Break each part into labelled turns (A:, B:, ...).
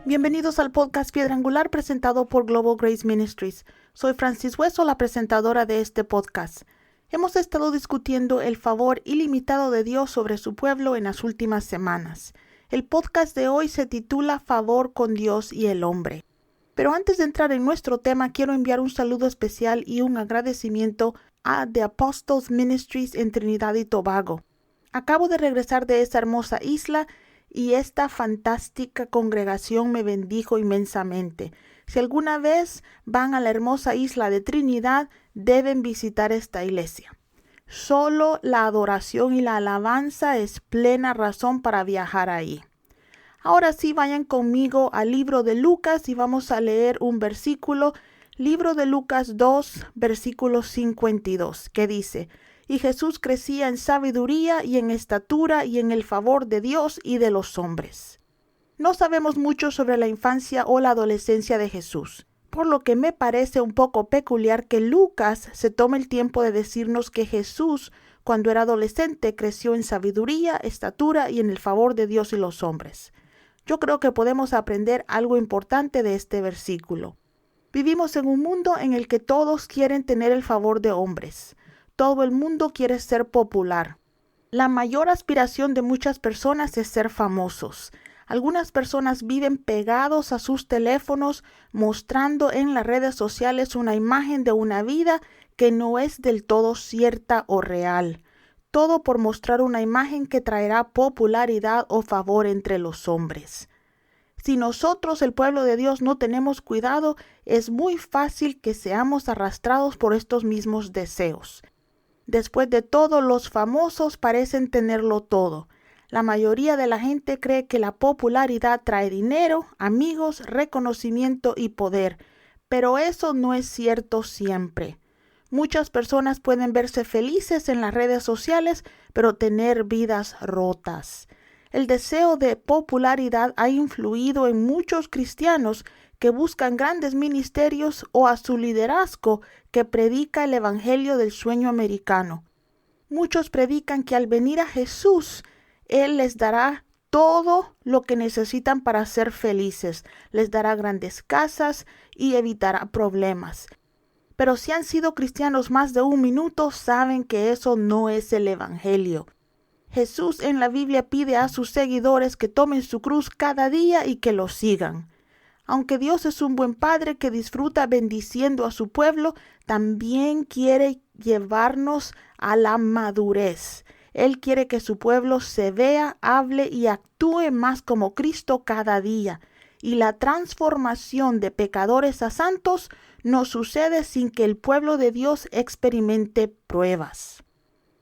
A: Bienvenidos al podcast Piedra Angular presentado por Global Grace Ministries. Soy Francis Hueso, la presentadora de este podcast. Hemos estado discutiendo el favor ilimitado de Dios sobre su pueblo en las últimas semanas. El podcast de hoy se titula Favor con Dios y el hombre. Pero antes de entrar en nuestro tema, quiero enviar un saludo especial y un agradecimiento a The Apostles Ministries en Trinidad y Tobago. Acabo de regresar de esa hermosa isla y esta fantástica congregación me bendijo inmensamente. Si alguna vez van a la hermosa isla de Trinidad, deben visitar esta iglesia. Solo la adoración y la alabanza es plena razón para viajar ahí. Ahora sí, vayan conmigo al libro de Lucas y vamos a leer un versículo. Libro de Lucas 2, versículo 52, que dice: Y Jesús crecía en sabiduría y en estatura y en el favor de Dios y de los hombres. No sabemos mucho sobre la infancia o la adolescencia de Jesús, por lo que me parece un poco peculiar que Lucas se tome el tiempo de decirnos que Jesús, cuando era adolescente, creció en sabiduría, estatura y en el favor de Dios y los hombres. Yo creo que podemos aprender algo importante de este versículo. Vivimos en un mundo en el que todos quieren tener el favor de hombres. Todo el mundo quiere ser popular. La mayor aspiración de muchas personas es ser famosos. Algunas personas viven pegados a sus teléfonos, mostrando en las redes sociales una imagen de una vida que no es del todo cierta o real. Todo por mostrar una imagen que traerá popularidad o favor entre los hombres. Si nosotros, el pueblo de Dios, no tenemos cuidado, es muy fácil que seamos arrastrados por estos mismos deseos. Después de todo, los famosos parecen tenerlo todo. La mayoría de la gente cree que la popularidad trae dinero, amigos, reconocimiento y poder, pero eso no es cierto siempre. Muchas personas pueden verse felices en las redes sociales, pero tener vidas rotas. El deseo de popularidad ha influido en muchos cristianos que buscan grandes ministerios o a su liderazgo que predica el evangelio del sueño americano. Muchos predican que al venir a Jesús, Él les dará todo lo que necesitan para ser felices. Les dará grandes casas y evitará problemas. Pero si han sido cristianos más de un minuto, saben que eso no es el evangelio. Jesús en la Biblia pide a sus seguidores que tomen su cruz cada día y que lo sigan. Aunque Dios es un buen padre que disfruta bendiciendo a su pueblo, también quiere llevarnos a la madurez. Él quiere que su pueblo se vea, hable y actúe más como Cristo cada día. Y la transformación de pecadores a santos no sucede sin que el pueblo de Dios experimente pruebas.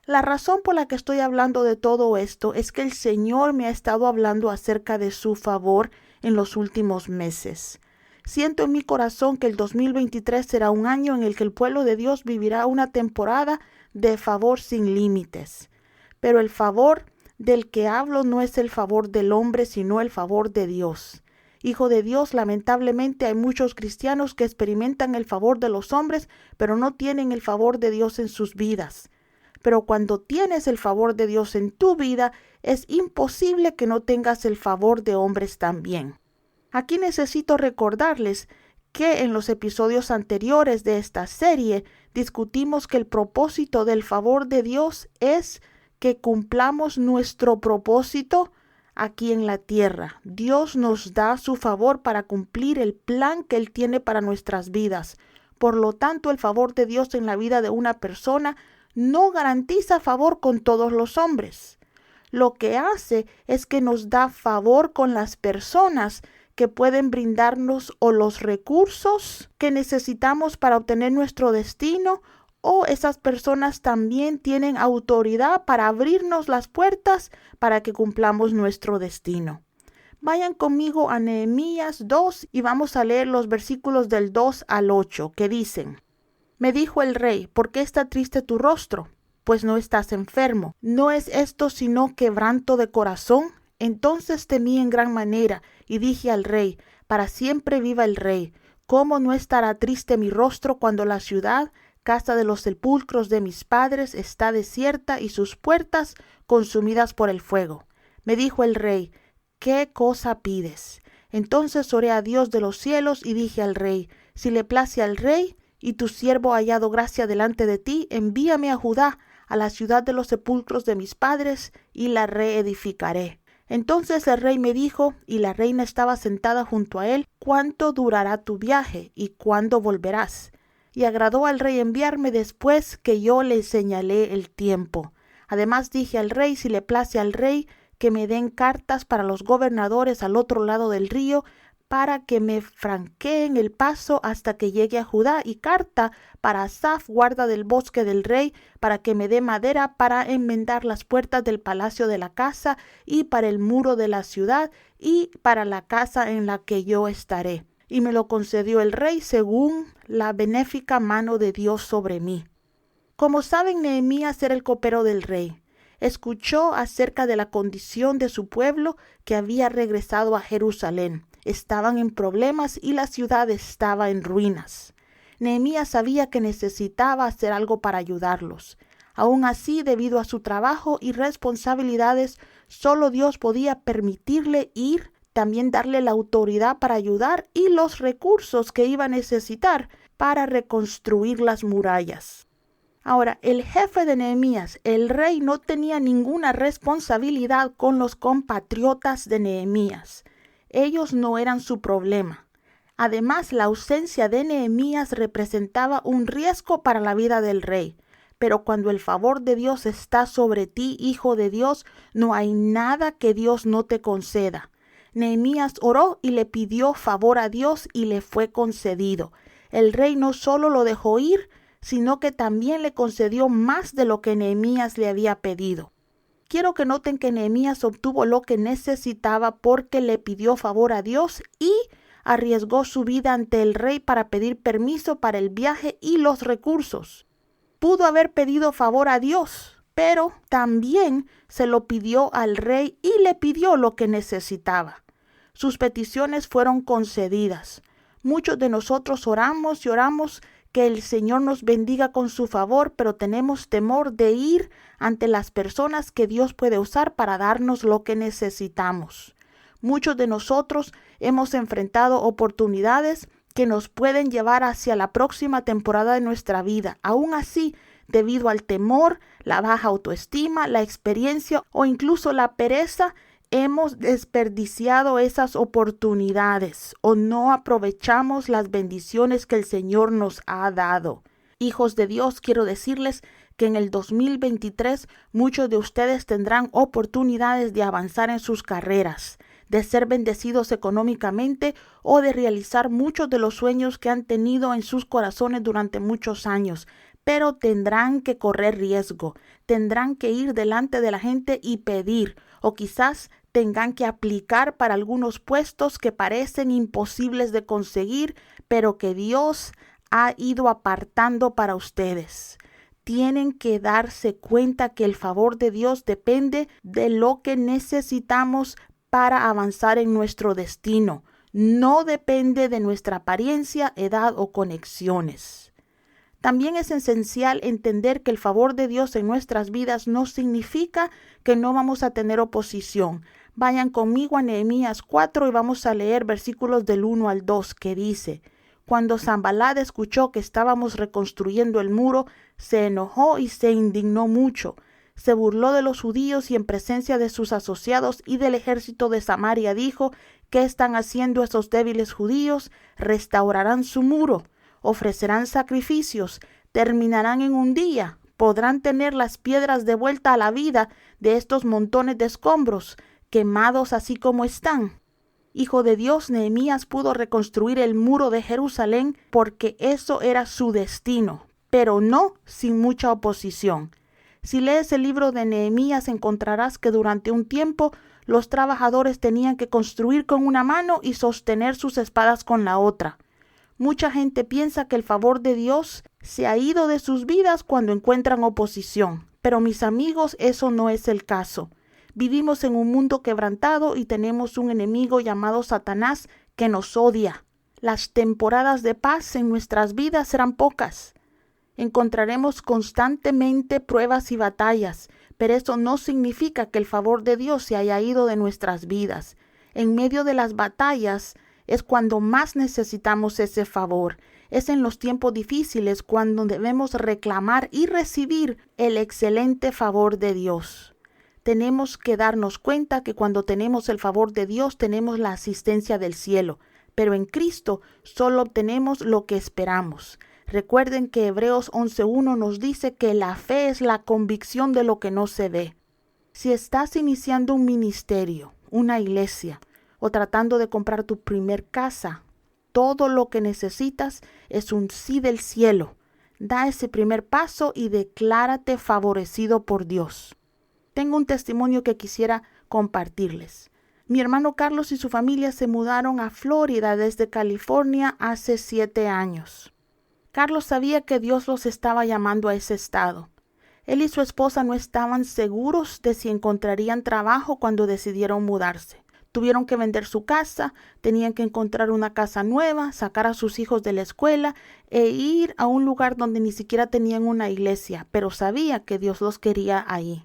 A: La razón por la que estoy hablando de todo esto es que el Señor me ha estado hablando acerca de su favor en los últimos meses. Siento en mi corazón que el 2023 será un año en el que el pueblo de Dios vivirá una temporada de favor sin límites. Pero el favor del que hablo no es el favor del hombre, sino el favor de Dios. Hijo de Dios, lamentablemente hay muchos cristianos que experimentan el favor de los hombres, pero no tienen el favor de Dios en sus vidas. Pero cuando tienes el favor de Dios en tu vida, es imposible que no tengas el favor de hombres también. Aquí necesito recordarles que en los episodios anteriores de esta serie discutimos que el propósito del favor de Dios es que cumplamos nuestro propósito aquí en la tierra. Dios nos da su favor para cumplir el plan que Él tiene para nuestras vidas. Por lo tanto, el favor de Dios en la vida de una persona no garantiza favor con todos los hombres. Lo que hace es que nos da favor con las personas que pueden brindarnos o los recursos que necesitamos para obtener nuestro destino, o esas personas también tienen autoridad para abrirnos las puertas para que cumplamos nuestro destino. Vayan conmigo a Nehemías 2 y vamos a leer los versículos del 2 al 8 que dicen: Me dijo el rey, ¿por qué está triste tu rostro? Pues no estás enfermo. ¿No es esto sino quebranto de corazón? Entonces temí en gran manera, y dije al rey: para siempre viva el rey. ¿Cómo no estará triste mi rostro cuando la ciudad, casa de los sepulcros de mis padres, está desierta y sus puertas consumidas por el fuego? Me dijo el rey: ¿qué cosa pides? Entonces oré a Dios de los cielos y dije al rey: si le place al rey, y tu siervo ha hallado gracia delante de ti, envíame a Judá, a la ciudad de los sepulcros de mis padres, y la reedificaré. Entonces el rey me dijo, y la reina estaba sentada junto a él: ¿cuánto durará tu viaje, y cuándo volverás? Y agradó al rey enviarme después que yo le señalé el tiempo. Además dije al rey: si le place al rey, que me den cartas para los gobernadores al otro lado del río, para que me franqueen el paso hasta que llegue a Judá, y carta para Asaf, guarda del bosque del rey, para que me dé madera para enmendar las puertas del palacio de la casa, y para el muro de la ciudad, y para la casa en la que yo estaré. Y me lo concedió el rey según la benéfica mano de Dios sobre mí. Como saben, Nehemías era el copero del rey. Escuchó acerca de la condición de su pueblo que había regresado a Jerusalén. Estaban en problemas y la ciudad estaba en ruinas. Nehemías sabía que necesitaba hacer algo para ayudarlos. Aún así, debido a su trabajo y responsabilidades, solo Dios podía permitirle ir, también darle la autoridad para ayudar y los recursos que iba a necesitar para reconstruir las murallas. Ahora, el jefe de Nehemías, el rey, no tenía ninguna responsabilidad con los compatriotas de Nehemías. Ellos no eran su problema. Además, la ausencia de Nehemías representaba un riesgo para la vida del rey. Pero cuando el favor de Dios está sobre ti, hijo de Dios, no hay nada que Dios no te conceda. Nehemías oró y le pidió favor a Dios y le fue concedido. El rey no solo lo dejó ir, sino que también le concedió más de lo que Nehemías le había pedido. Quiero que noten que Nehemías obtuvo lo que necesitaba porque le pidió favor a Dios y arriesgó su vida ante el rey para pedir permiso para el viaje y los recursos. Pudo haber pedido favor a Dios, pero también se lo pidió al rey y le pidió lo que necesitaba. Sus peticiones fueron concedidas. Muchos de nosotros oramos y oramos que el Señor nos bendiga con su favor, pero tenemos temor de ir ante las personas que Dios puede usar para darnos lo que necesitamos. Muchos de nosotros hemos enfrentado oportunidades que nos pueden llevar hacia la próxima temporada de nuestra vida. Aún así, debido al temor, la baja autoestima, la experiencia o incluso la pereza, hemos desperdiciado esas oportunidades o no aprovechamos las bendiciones que el Señor nos ha dado. Hijos de Dios, quiero decirles que en el 2023 muchos de ustedes tendrán oportunidades de avanzar en sus carreras, de ser bendecidos económicamente o de realizar muchos de los sueños que han tenido en sus corazones durante muchos años. Pero tendrán que correr riesgo, tendrán que ir delante de la gente y pedir, o quizás tengan que aplicar para algunos puestos que parecen imposibles de conseguir, pero que Dios ha ido apartando para ustedes. Tienen que darse cuenta que el favor de Dios depende de lo que necesitamos para avanzar en nuestro destino. No depende de nuestra apariencia, edad o conexiones. También es esencial entender que el favor de Dios en nuestras vidas no significa que no vamos a tener oposición. Vayan conmigo a Nehemías 4 y vamos a leer versículos del 1 al 2 que dice: Cuando Sanballat escuchó que estábamos reconstruyendo el muro, se enojó y se indignó mucho. Se burló de los judíos y en presencia de sus asociados y del ejército de Samaria dijo: ¿Qué están haciendo esos débiles judíos? ¿Restaurarán su muro? ¿Ofrecerán sacrificios? ¿Terminarán en un día? ¿Podrán tener las piedras de vuelta a la vida de estos montones de escombros, quemados así como están? Hijo de Dios, Nehemías pudo reconstruir el muro de Jerusalén porque eso era su destino, pero no sin mucha oposición. Si lees el libro de Nehemías, encontrarás que durante un tiempo los trabajadores tenían que construir con una mano y sostener sus espadas con la otra. Mucha gente piensa que el favor de Dios se ha ido de sus vidas cuando encuentran oposición, pero mis amigos, eso no es el caso. Vivimos en un mundo quebrantado y tenemos un enemigo llamado Satanás que nos odia. Las temporadas de paz en nuestras vidas serán pocas. Encontraremos constantemente pruebas y batallas, pero eso no significa que el favor de Dios se haya ido de nuestras vidas. En medio de las batallas es cuando más necesitamos ese favor. Es en los tiempos difíciles cuando debemos reclamar y recibir el excelente favor de Dios. Tenemos que darnos cuenta que cuando tenemos el favor de Dios tenemos la asistencia del cielo, pero en Cristo solo obtenemos lo que esperamos. Recuerden que Hebreos 11:1 nos dice que la fe es la convicción de lo que no se ve. Si estás iniciando un ministerio, una iglesia o tratando de comprar tu primer casa, todo lo que necesitas es un sí del cielo. Da ese primer paso y declárate favorecido por Dios. Tengo un testimonio que quisiera compartirles. Mi hermano Carlos y su familia se mudaron a Florida desde California hace 7 años. Carlos sabía que Dios los estaba llamando a ese estado. Él y su esposa no estaban seguros de si encontrarían trabajo cuando decidieron mudarse. Tuvieron que vender su casa, tenían que encontrar una casa nueva, sacar a sus hijos de la escuela e ir a un lugar donde ni siquiera tenían una iglesia, pero sabía que Dios los quería ahí.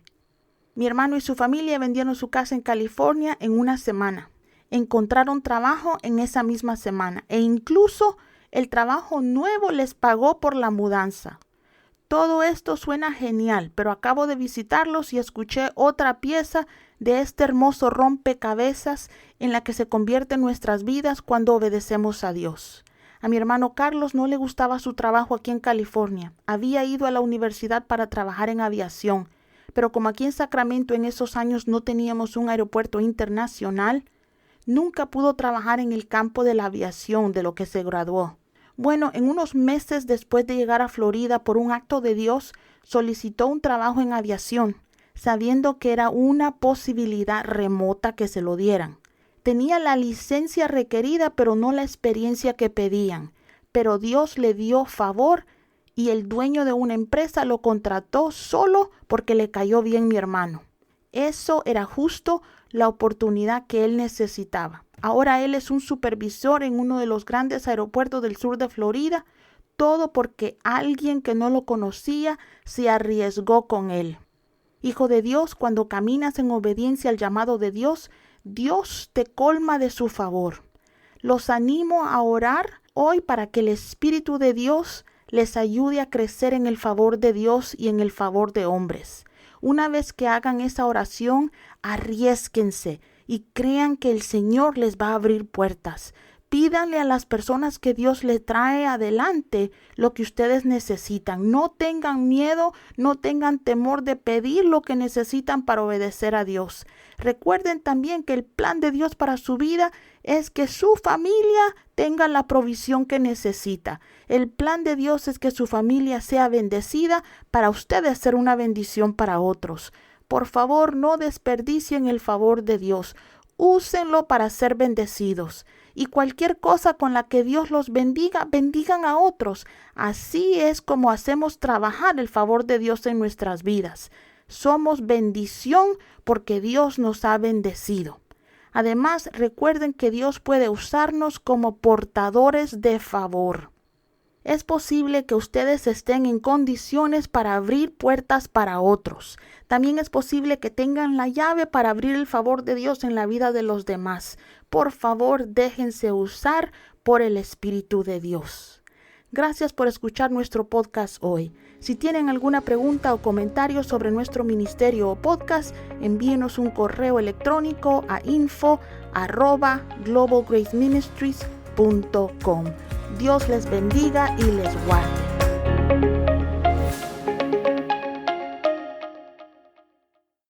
A: Mi hermano y su familia vendieron su casa en California en una semana. Encontraron trabajo en esa misma semana e incluso el trabajo nuevo les pagó por la mudanza. Todo esto suena genial, pero acabo de visitarlos y escuché otra pieza de este hermoso rompecabezas en la que se convierten nuestras vidas cuando obedecemos a Dios. A mi hermano Carlos no le gustaba su trabajo aquí en California. Había ido a la universidad para trabajar en aviación, pero como aquí en Sacramento en esos años no teníamos un aeropuerto internacional, nunca pudo trabajar en el campo de la aviación de lo que se graduó. Bueno, en unos meses después de llegar a Florida por un acto de Dios, solicitó un trabajo en aviación, sabiendo que era una posibilidad remota que se lo dieran. Tenía la licencia requerida, pero no la experiencia que pedían. Pero Dios le dio favor y el dueño de una empresa lo contrató solo porque le cayó bien mi hermano. Eso era justo la oportunidad que él necesitaba. Ahora él es un supervisor en uno de los grandes aeropuertos del sur de Florida, todo porque alguien que no lo conocía se arriesgó con él. Hijo de Dios, cuando caminas en obediencia al llamado de Dios, Dios te colma de su favor. Los animo a orar hoy para que el Espíritu de Dios les ayude a crecer en el favor de Dios y en el favor de hombres. Una vez que hagan esa oración, arriésguense y crean que el Señor les va a abrir puertas. Pídanle a las personas que Dios les trae adelante lo que ustedes necesitan. No tengan miedo, no tengan temor de pedir lo que necesitan para obedecer a Dios. Recuerden también que el plan de Dios para su vida es que su familia tenga la provisión que necesita. El plan de Dios es que su familia sea bendecida para ustedes ser una bendición para otros. Por favor, no desperdicien el favor de Dios. Úsenlo para ser bendecidos. Y cualquier cosa con la que Dios los bendiga, bendigan a otros. Así es como hacemos trabajar el favor de Dios en nuestras vidas. Somos bendición porque Dios nos ha bendecido. Además, recuerden que Dios puede usarnos como portadores de favor. Es posible que ustedes estén en condiciones para abrir puertas para otros. También es posible que tengan la llave para abrir el favor de Dios en la vida de los demás. Por favor, déjense usar por el Espíritu de Dios. Gracias por escuchar nuestro podcast hoy. Si tienen alguna pregunta o comentario sobre nuestro ministerio o podcast, envíenos un correo electrónico a info@globalgraceministries.com. Dios les bendiga y les guarde.